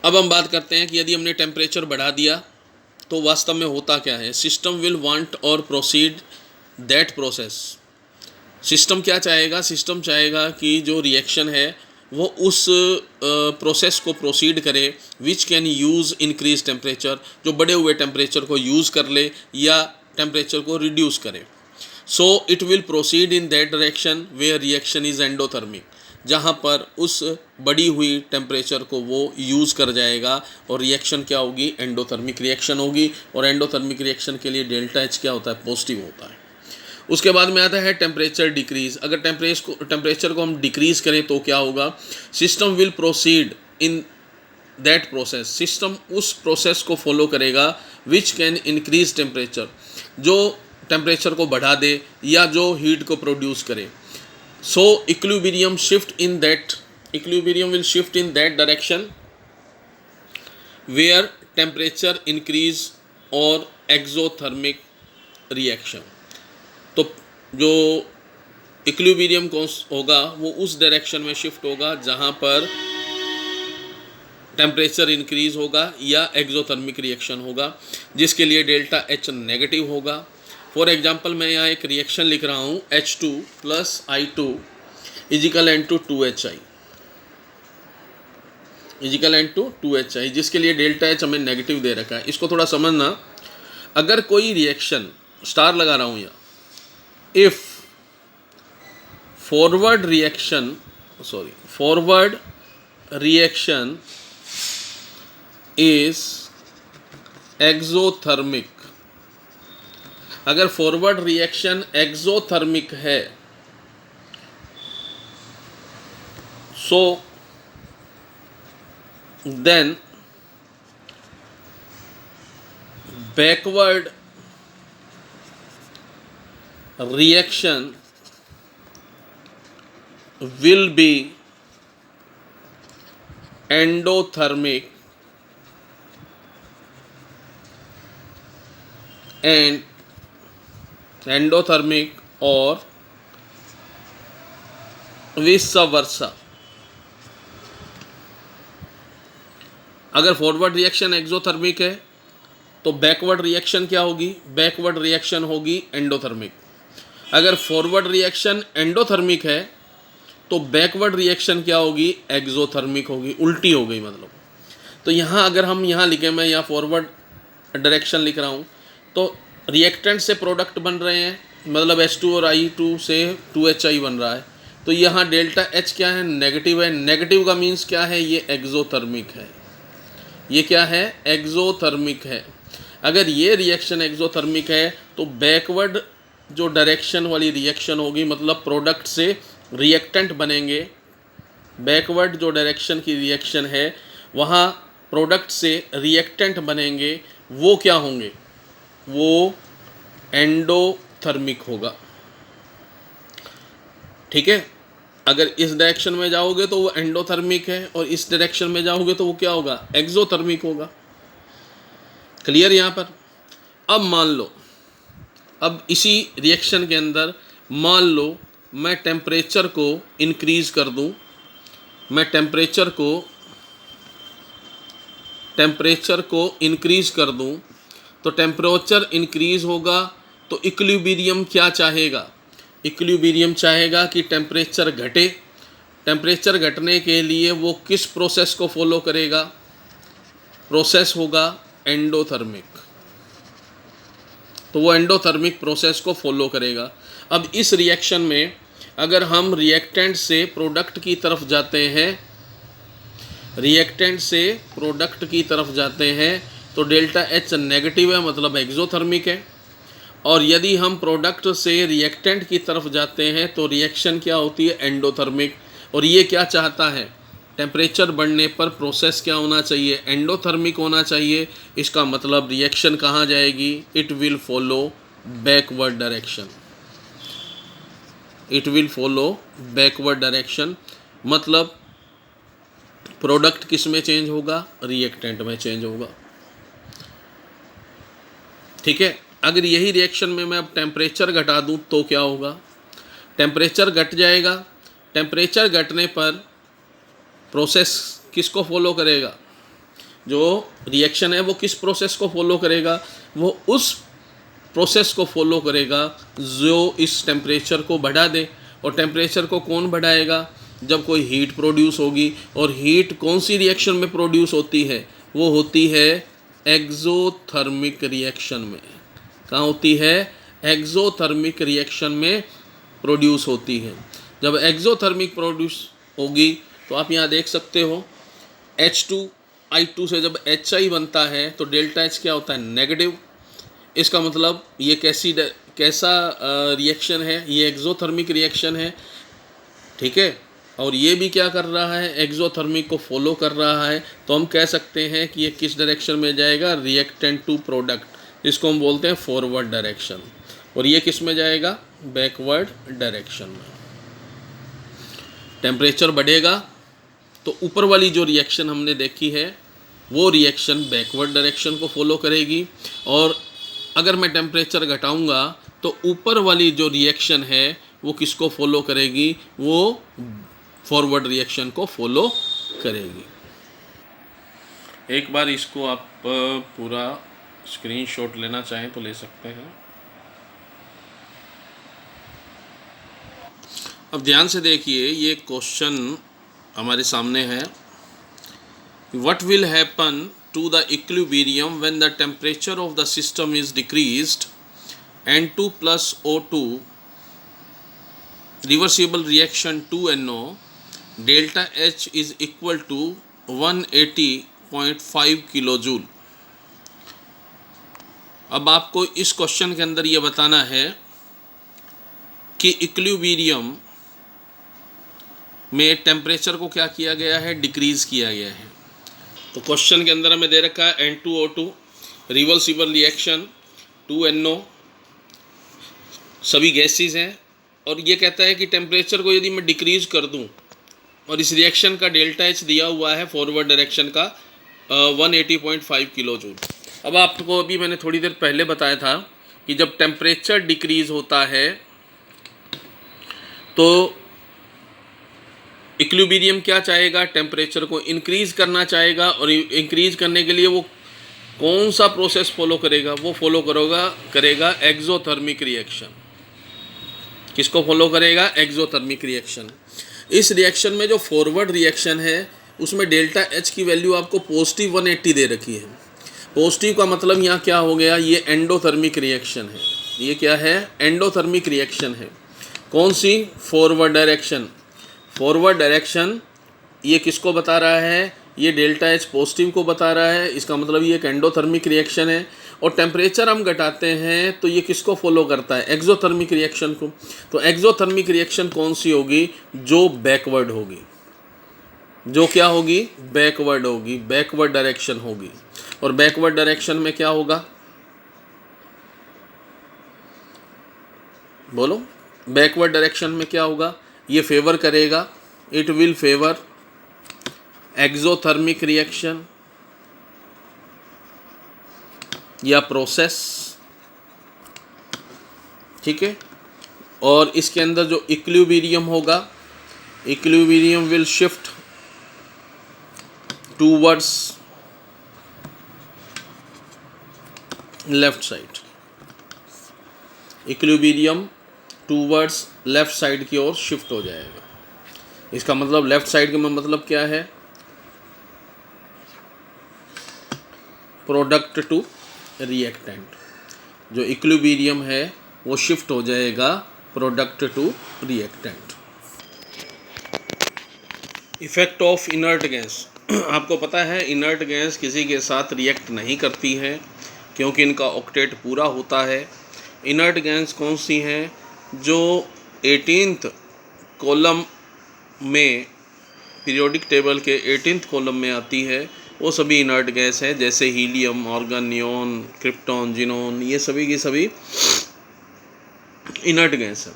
अब हम बात करते हैं कि यदि हमने टेम्परेचर बढ़ा दिया तो वास्तव में होता क्या है। सिस्टम विल वांट और प्रोसीड दैट प्रोसेस। सिस्टम क्या चाहेगा? सिस्टम चाहेगा कि जो रिएक्शन है वो उस प्रोसेस को प्रोसीड करे which can use increase temperature, जो बढ़े हुए टेम्परेचर को यूज़ कर ले या टेम्परेचर को रिड्यूस करे। So it will proceed in that direction where reaction is endothermic, जहाँ पर उस बढ़ी हुई टेम्परेचर को वो यूज़ कर जाएगा और रिएक्शन क्या होगी? एंडोथर्मिक रिएक्शन होगी। और एंडोथर्मिक रिएक्शन के लिए डेल्टा एच क्या होता है? पॉजिटिव होता है। उसके बाद में आता है टेम्परेचर डिक्रीज़। अगर टेम्परेचर को हम डिक्रीज़ करें तो क्या होगा? System will proceed in that process. System उस प्रोसेस को फॉलो करेगा विच कैन इंक्रीज टेम्परेचर, जो टेम्परेचर को बढ़ा दे या जो हीट को प्रोड्यूस करे। सो equilibrium will shift in that direction where temperature increase और exothermic reaction। तो जो इक्विलिब्रियम को होगा वो उस डायरेक्शन में शिफ्ट होगा जहाँ पर टेम्परेचर इंक्रीज होगा या एक्सोथर्मिक रिएक्शन होगा, जिसके लिए डेल्टा एच नेगेटिव होगा। फॉर एग्जांपल मैं यहाँ एक रिएक्शन लिख रहा हूँ H2 + I2 = 2HI = 2HI, जिसके लिए डेल्टा एच हमें नेगेटिव दे रखा है। इसको थोड़ा समझना। अगर कोई रिएक्शन, स्टार लगा रहा हूँ यहाँ, if forward reaction is exothermic, अगर फॉरवर्ड रिएक्शन एक्सोथर्मिक है so then backward reaction will be endothermic और vice versa। अगर फॉरवर्ड रिएक्शन एक्सोथर्मिक है तो बैकवर्ड रिएक्शन क्या होगी? बैकवर्ड रिएक्शन होगी एंडोथर्मिक। अगर फॉरवर्ड रिएक्शन एंडोथर्मिक है तो बैकवर्ड रिएक्शन क्या होगी? एक्सोथर्मिक होगी, उल्टी हो गई मतलब। तो यहाँ अगर हम यहाँ लिखें, मैं यहाँ फॉरवर्ड डायरेक्शन लिख रहा हूँ, तो रिएक्टेंट से प्रोडक्ट बन रहे हैं, मतलब H2 और I2 से 2HI बन रहा है। तो यहाँ डेल्टा H क्या है? नेगेटिव है। नेगेटिव का मीन्स क्या है? ये एक्सोथर्मिक है। ये क्या है? एक्सोथर्मिक है। अगर ये रिएक्शन एक्सोथर्मिक है तो बैकवर्ड जो डायरेक्शन वाली रिएक्शन होगी, मतलब प्रोडक्ट से रिएक्टेंट बनेंगे, बैकवर्ड जो डायरेक्शन की रिएक्शन है वहाँ प्रोडक्ट से रिएक्टेंट बनेंगे, वो क्या होंगे? वो एंडोथर्मिक होगा। ठीक है। अगर इस डायरेक्शन में जाओगे तो वो एंडोथर्मिक है और इस डायरेक्शन में जाओगे तो वो क्या होगा? एक्सोथर्मिक होगा। क्लियर यहाँ पर? अब मान लो, अब इसी रिएक्शन के अंदर मान लो मैं टेम्परेचर को इंक्रीज़ कर दूं, मैं टेम्परेचर को इंक्रीज़ कर दूं, तो टेम्परेचर इंक्रीज़ होगा तो इक्विलिब्रियम क्या चाहेगा? इक्विलिब्रियम चाहेगा कि टेम्परेचर घटे। टेम्परेचर घटने के लिए वो किस प्रोसेस को फॉलो करेगा? प्रोसेस होगा एंडोथर्मिक। तो वो एंडोथर्मिक प्रोसेस को फॉलो करेगा। अब इस रिएक्शन में अगर हम रिएक्टेंट से प्रोडक्ट की तरफ जाते हैं रिएक्टेंट से प्रोडक्ट की तरफ जाते हैं तो डेल्टा एच नेगेटिव है, मतलब एक्सोथर्मिक है। और यदि हम प्रोडक्ट से रिएक्टेंट की तरफ जाते हैं तो रिएक्शन क्या होती है, एंडोथर्मिक। और ये क्या चाहता है, टेम्परेचर बढ़ने पर प्रोसेस क्या होना चाहिए, एंडोथर्मिक होना चाहिए। इसका मतलब रिएक्शन कहाँ जाएगी, it will follow backward direction, it will follow backward direction. मतलब प्रोडक्ट किस में चेंज होगा, रिएक्टेंट में चेंज होगा। ठीक है। अगर यही रिएक्शन में मैं अब टेम्परेचर घटा दूं तो क्या होगा, टेम्परेचर घट जाएगा। टेम्परेचर घटने पर प्रोसेस किसको फॉलो करेगा, जो रिएक्शन है वो किस प्रोसेस को फॉलो करेगा, वो उस प्रोसेस को फॉलो करेगा जो इस टेम्परेचर को बढ़ा दे। और टेम्परेचर को कौन बढ़ाएगा, जब कोई हीट प्रोड्यूस होगी। और हीट कौन सी रिएक्शन में प्रोड्यूस होती है, वो होती है एक्सोथर्मिक रिएक्शन में। कहाँ होती है, एक्सोथर्मिक रिएक्शन में प्रोड्यूस होती है। जब एक्सोथर्मिक प्रोड्यूस होगी तो आप यहाँ देख सकते हो H2I2 से जब HI बनता है तो डेल्टा H क्या होता है, नेगेटिव। इसका मतलब ये कैसा रिएक्शन है, ये एक्सोथर्मिक रिएक्शन है। ठीक है। और ये भी क्या कर रहा है, एक्सोथर्मिक को फॉलो कर रहा है। तो हम कह सकते हैं कि ये किस डायरेक्शन में जाएगा, रिएक्टेंट टू प्रोडक्ट, जिसको हम बोलते हैं फॉरवर्ड डायरेक्शन। और ये किस में जाएगा, बैकवर्ड डायरेक्शन में। टेम्परेचर बढ़ेगा तो ऊपर वाली जो रिएक्शन हमने देखी है वो रिएक्शन बैकवर्ड डायरेक्शन को फॉलो करेगी। और अगर मैं टेम्परेचर घटाऊंगा तो ऊपर वाली जो रिएक्शन है वो किसको फॉलो करेगी, वो फॉरवर्ड रिएक्शन को फॉलो करेगी। एक बार इसको आप पूरा स्क्रीनशॉट लेना चाहें तो ले सकते हैं। अब ध्यान से देखिए, ये क्वेश्चन हमारे सामने है। What will happen to the equilibrium when the temperature of the system is decreased N2 plus O2 reversible reaction 2NO delta H is equal to 180.5 kilojoule. अब आपको इस क्वेश्चन के अंदर ये बताना है कि इक्विलिब्रियम में टेम्परेचर को क्या किया गया है, डिक्रीज़ किया गया है। तो क्वेश्चन के अंदर हमें दे रखा है N2O2 रिवर्सिबल रिएक्शन 2NO, सभी गैसेस हैं। और ये कहता है कि टेम्परेचर को यदि मैं डिक्रीज़ कर दूं, और इस रिएक्शन का डेल्टा एच दिया हुआ है फॉरवर्ड डायरेक्शन का 180.5 किलो जूल। अब आपको अभी मैंने थोड़ी देर पहले बताया था कि जब टेम्परेचर डिक्रीज़ होता है तो इक्विलिब्रियम क्या चाहेगा, टेम्परेचर को इंक्रीज़ करना चाहेगा। और इंक्रीज़ करने के लिए वो कौन सा प्रोसेस फॉलो करेगा, वो फॉलो करेगा एक्सोथर्मिक रिएक्शन। किसको फॉलो करेगा, एक्सोथर्मिक रिएक्शन। इस रिएक्शन में जो फॉरवर्ड रिएक्शन है उसमें डेल्टा एच की वैल्यू आपको पॉजिटिव 180 दे रखी है। पॉजिटिव का मतलब यहाँ क्या हो गया, ये एंडोथर्मिक रिएक्शन है। ये क्या है, एंडोथर्मिक रिएक्शन है। कौन सी, फॉरवर्ड डायरेक्शन। फॉरवर्ड डायरेक्शन ये किसको बता रहा है, ये डेल्टा एच पॉजिटिव को बता रहा है। इसका मतलब ये एक एंडोथर्मिक रिएक्शन है। और टेम्परेचर हम घटाते हैं तो ये किसको फॉलो करता है, एक्सोथर्मिक रिएक्शन को। तो एक्सोथर्मिक रिएक्शन कौन सी होगी, जो बैकवर्ड होगी, जो क्या होगी, बैकवर्ड होगी, बैकवर्ड डायरेक्शन होगी। और बैकवर्ड डायरेक्शन में क्या होगा, बोलो, बैकवर्ड डायरेक्शन में क्या होगा, ये फेवर करेगा, it will favour exothermic reaction या प्रोसेस। ठीक है। और इसके अंदर जो इक्विलिब्रियम होगा, equilibrium will shift towards left side, equilibrium towards left side की ओर शिफ्ट हो जाएगा। इसका मतलब लेफ्ट साइड का मतलब क्या है, प्रोडक्ट टू रिएक्टेंट। जो इक्विलिब्रियम है वो शिफ्ट हो जाएगा product to reactant. Effect of inert gas. आपको पता है इनर्ट गैस किसी के साथ रिएक्ट नहीं करती है क्योंकि इनका ऑक्टेट पूरा होता है। इनर्ट गैस कौन सी हैं? जो 18th कॉलम में, पीरियोडिक टेबल के 18th कॉलम में आती है, वो सभी इनर्ट गैस है, जैसे helium, argon, neon, krypton, xenon, ये सभी की सभी इनर्ट गैस है।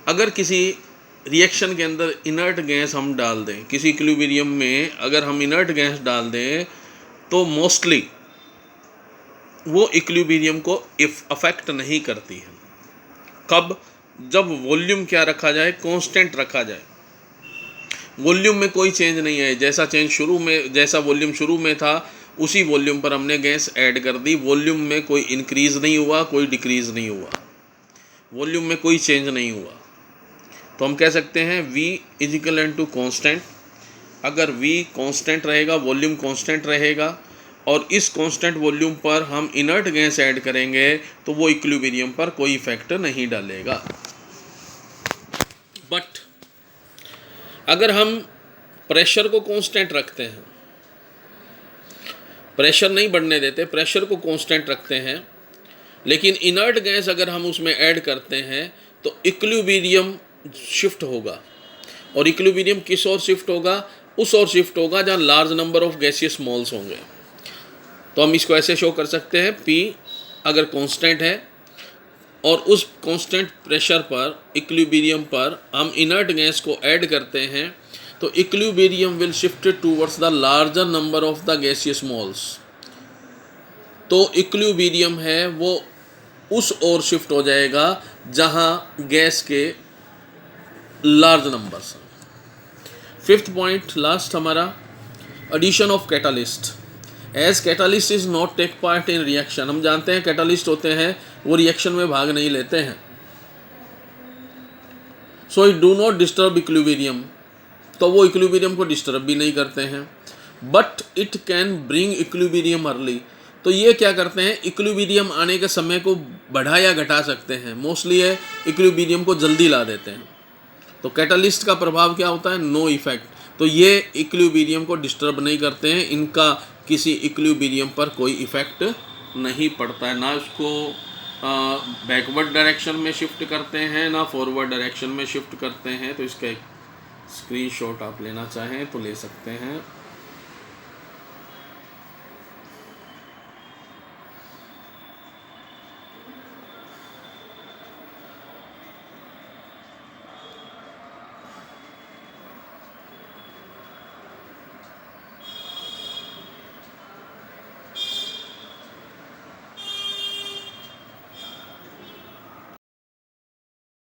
अगर किसी रिएक्शन के अंदर इनर्ट गैस हम डाल दें, किसी इक्विलिब्रियम में अगर हम इनर्ट गैस डाल दें, तो मोस्टली वो इक्विलिब्रियम को अफेक्ट नहीं करती है। कब? जब वॉल्यूम क्या रखा जाए? कांस्टेंट रखा जाए। वॉल्यूम में कोई चेंज नहीं है, जैसा वॉल्यूम शुरू में था उसी वॉल्यूम पर हमने गैस ऐड कर दी। वॉल्यूम में कोई इंक्रीज़ नहीं हुआ, कोई डिक्रीज़ नहीं हुआ, वॉल्यूम में कोई चेंज नहीं हुआ। तो हम कह सकते हैं V is equal to constant. अगर V कांस्टेंट रहेगा, वॉल्यूम कांस्टेंट रहेगा, और इस कांस्टेंट वॉल्यूम पर हम इनर्ट गैस ऐड करेंगे तो वो इक्विलिब्रियम पर कोई इफेक्ट नहीं डालेगा। बट अगर हम प्रेशर को कांस्टेंट रखते हैं, प्रेशर नहीं बढ़ने देते, प्रेशर को कांस्टेंट रखते हैं, लेकिन इनर्ट गैस अगर हम उसमें ऐड करते हैं तो इक्विलिब्रियम शिफ्ट होगा। और इक्विलिब्रियम किस ओर शिफ्ट होगा? उस ओर शिफ्ट होगा जहाँ large number of gaseous moles होंगे। तो हम इसको ऐसे शो कर सकते हैं, P अगर कांस्टेंट है और उस कांस्टेंट प्रेशर पर, इक्विलिब्रियम पर हम इनर्ट गैस को ऐड करते हैं तो equilibrium will shift towards the larger number of the gaseous moles. तो इक्विलिब्रियम है वो उस ओर शिफ्ट हो जाएगा जहाँ गैस के large numbers. Fifth point last हमारा, addition of catalyst. As catalyst is not take part in reaction. हम जानते हैं कैटालिस्ट होते हैं वो रिएक्शन में भाग नहीं लेते हैं। So it do not disturb equilibrium, तो वो इक्विलिब्रियम को डिस्टर्ब भी नहीं करते हैं। But it can bring equilibrium early. तो ये क्या करते हैं? इक्विलिब्रियम आने के समय को बढ़ा या घटा सकते हैं। मोस्टली है इक्विलिब्रियम को जल्दी ला देते हैं। तो कैटालिस्ट का प्रभाव क्या होता है? No effect. तो ये इक्विलिब्रियम को डिस्टर्ब नहीं करते हैं, इनका किसी इक्विलिब्रियम पर कोई इफेक्ट नहीं पड़ता है, ना उसको बैकवर्ड डायरेक्शन में शिफ्ट करते हैं, ना फॉरवर्ड डायरेक्शन में शिफ्ट करते हैं। तो इसका एक स्क्रीनशॉट आप लेना चाहें तो ले सकते हैं।